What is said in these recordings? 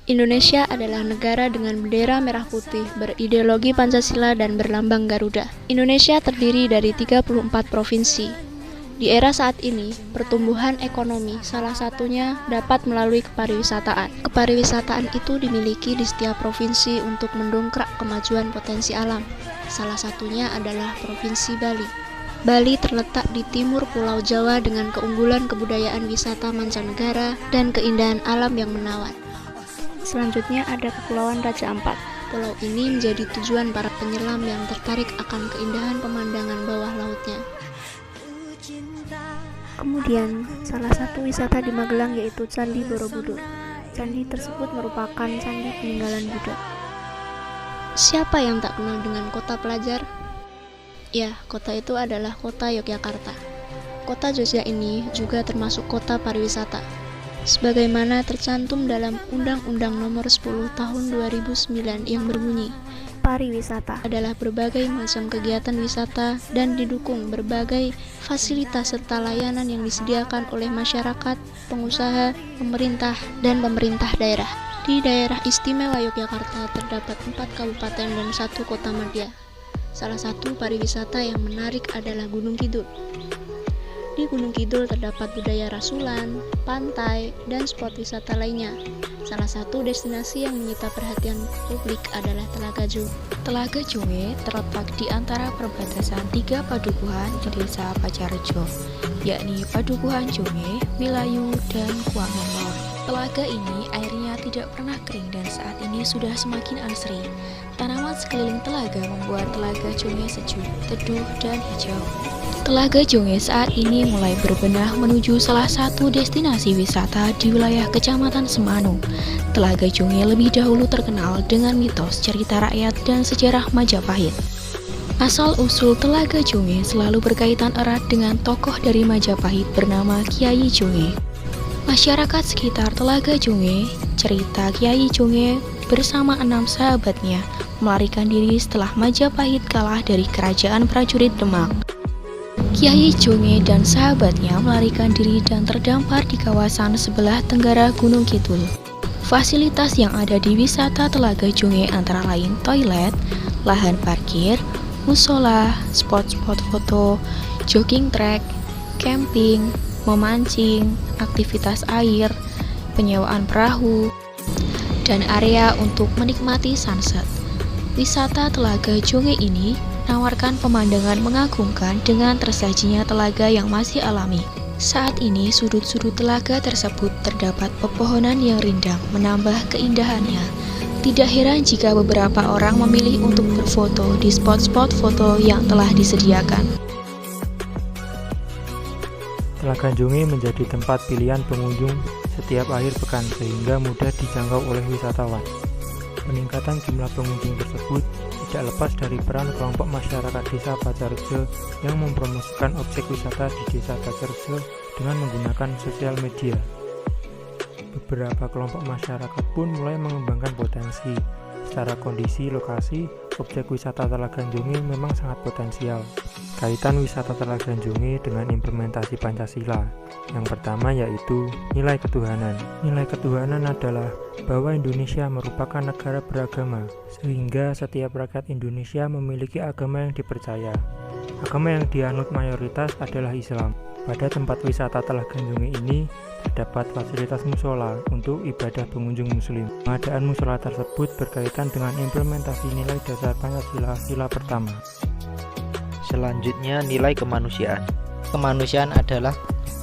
Indonesia adalah negara dengan bendera merah putih, berideologi Pancasila dan berlambang Garuda. Indonesia terdiri dari 34 provinsi. Di era saat ini, pertumbuhan ekonomi salah satunya dapat melalui kepariwisataan. Kepariwisataan itu dimiliki di setiap provinsi untuk mendongkrak kemajuan potensi alam. Salah satunya adalah Provinsi Bali. Bali terletak di timur Pulau Jawa dengan keunggulan kebudayaan wisata mancanegara dan keindahan alam yang menawan. Selanjutnya ada Kepulauan Raja Ampat. Pulau ini menjadi tujuan para penyelam yang tertarik akan keindahan pemandangan bawah lautnya. Kemudian, salah satu wisata di Magelang yaitu Candi Borobudur. Candi tersebut merupakan candi peninggalan Buddha. Siapa yang tak kenal dengan kota pelajar? Ya, kota itu adalah kota Yogyakarta. Kota Jogja ini juga termasuk kota pariwisata. Sebagaimana tercantum dalam Undang-Undang Nomor 10 Tahun 2009 yang berbunyi, pariwisata adalah berbagai macam kegiatan wisata dan didukung berbagai fasilitas serta layanan yang disediakan oleh masyarakat, pengusaha, pemerintah, dan pemerintah daerah. Di daerah istimewa Yogyakarta terdapat 4 kabupaten dan 1 kota madya. Salah satu pariwisata yang menarik adalah Gunung Kidul. Di Gunung Kidul terdapat budaya rasulan, pantai, dan spot wisata lainnya. Salah satu destinasi yang menyita perhatian publik adalah Telaga Junge. Telaga Junge terletak di antara perbatasan 3 padukuhan di Desa Pacarejo, yakni Padukuhan Junge, Wilayu, dan Kuangan Lor. Telaga ini airnya tidak pernah kering dan saat ini sudah semakin asri. Tanaman sekeliling telaga membuat Telaga Junge sejuk, teduh, dan hijau. Telaga Junge saat ini mulai berbenah menuju salah satu destinasi wisata di wilayah Kecamatan Semanu. Telaga Junge lebih dahulu terkenal dengan mitos, cerita rakyat, dan sejarah Majapahit. Asal-usul Telaga Junge selalu berkaitan erat dengan tokoh dari Majapahit bernama Kyai Junge. Masyarakat sekitar Telaga Junge cerita Kyai Junge bersama 6 sahabatnya melarikan diri setelah Majapahit kalah dari kerajaan prajurit Demak. Kyai Junge dan sahabatnya melarikan diri dan terdampar di kawasan sebelah tenggara Gunung Kidul. Fasilitas yang ada di wisata Telaga Junge antara lain toilet, lahan parkir, musola, spot-spot foto, jogging track, camping, memancing, aktivitas air, penyewaan perahu, dan area untuk menikmati sunset. Wisata Telaga Junge ini menawarkan pemandangan mengagumkan dengan tersajinya telaga yang masih alami. Saat ini sudut-sudut telaga tersebut terdapat pepohonan yang rindang menambah keindahannya. Tidak heran jika beberapa orang memilih untuk berfoto di spot-spot foto yang telah disediakan. Telaga Junge menjadi tempat pilihan pengunjung setiap akhir pekan sehingga mudah dijangkau oleh wisatawan. Peningkatan jumlah pengunjung tersebut tidak lepas dari peran kelompok masyarakat desa Pacarejo yang mempromosikan objek wisata di desa Pacarejo dengan menggunakan sosial media. Beberapa kelompok masyarakat pun mulai mengembangkan potensi. Secara kondisi lokasi, objek wisata Telaga Junge memang sangat potensial. Kaitan wisata Telaga Junge dengan implementasi Pancasila. Yang pertama yaitu nilai ketuhanan. Nilai ketuhanan adalah bahwa Indonesia merupakan negara beragama, sehingga setiap rakyat Indonesia memiliki agama yang dipercaya. Agama yang dianut mayoritas adalah Islam. Pada tempat wisata Telaga Junge ini terdapat fasilitas musola untuk ibadah pengunjung muslim. Pengadaan musola tersebut berkaitan dengan implementasi nilai dasar Pancasila sila pertama. Selanjutnya, nilai kemanusiaan. Kemanusiaan adalah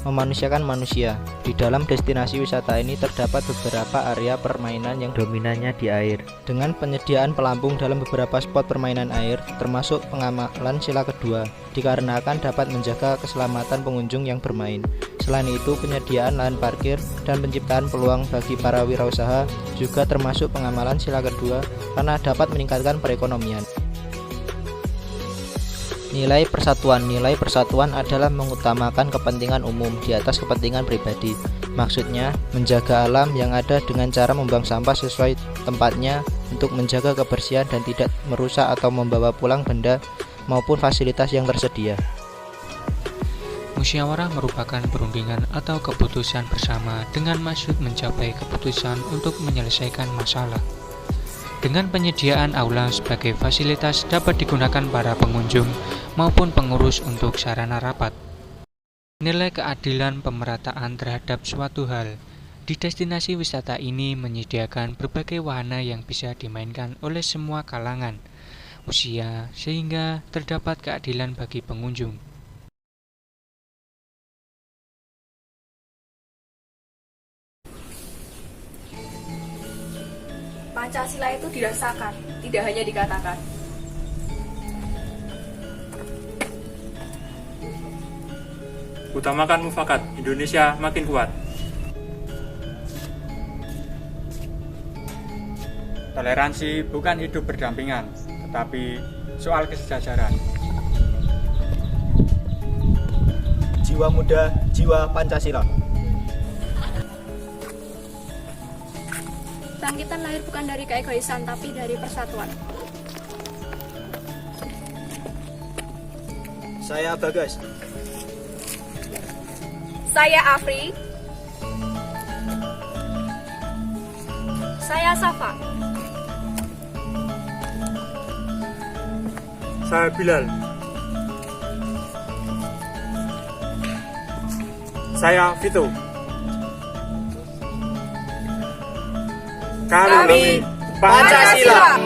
memanusiakan manusia. Di dalam destinasi wisata ini terdapat beberapa area permainan yang dominannya di air. Dengan penyediaan pelampung dalam beberapa spot permainan air, termasuk pengamalan sila kedua, dikarenakan dapat menjaga keselamatan pengunjung yang bermain. Selain itu, penyediaan lahan parkir dan penciptaan peluang bagi para wirausaha juga termasuk pengamalan sila kedua karena dapat meningkatkan perekonomian. Nilai persatuan. Nilai persatuan adalah mengutamakan kepentingan umum di atas kepentingan pribadi. Maksudnya, menjaga alam yang ada dengan cara membuang sampah sesuai tempatnya untuk menjaga kebersihan dan tidak merusak atau membawa pulang benda maupun fasilitas yang tersedia. Musyawarah merupakan perundingan atau keputusan bersama dengan maksud mencapai keputusan untuk menyelesaikan masalah. Dengan penyediaan aula sebagai fasilitas dapat digunakan para pengunjung maupun pengurus untuk sarana rapat. Nilai keadilan pemerataan terhadap suatu hal. Di destinasi wisata ini menyediakan berbagai wahana yang bisa dimainkan oleh semua kalangan, usia, sehingga terdapat keadilan bagi pengunjung. Pancasila itu dirasakan, tidak hanya dikatakan. Utamakan mufakat, Indonesia makin kuat. Toleransi bukan hidup berdampingan, tetapi soal kesejajaran. Jiwa muda, jiwa Pancasila. Bangkitan lahir bukan dari keegoisan, tapi dari persatuan. Saya Bagas. Saya Afri. Saya Safa. Saya Bilal. Saya Vito. Kami Pancasila.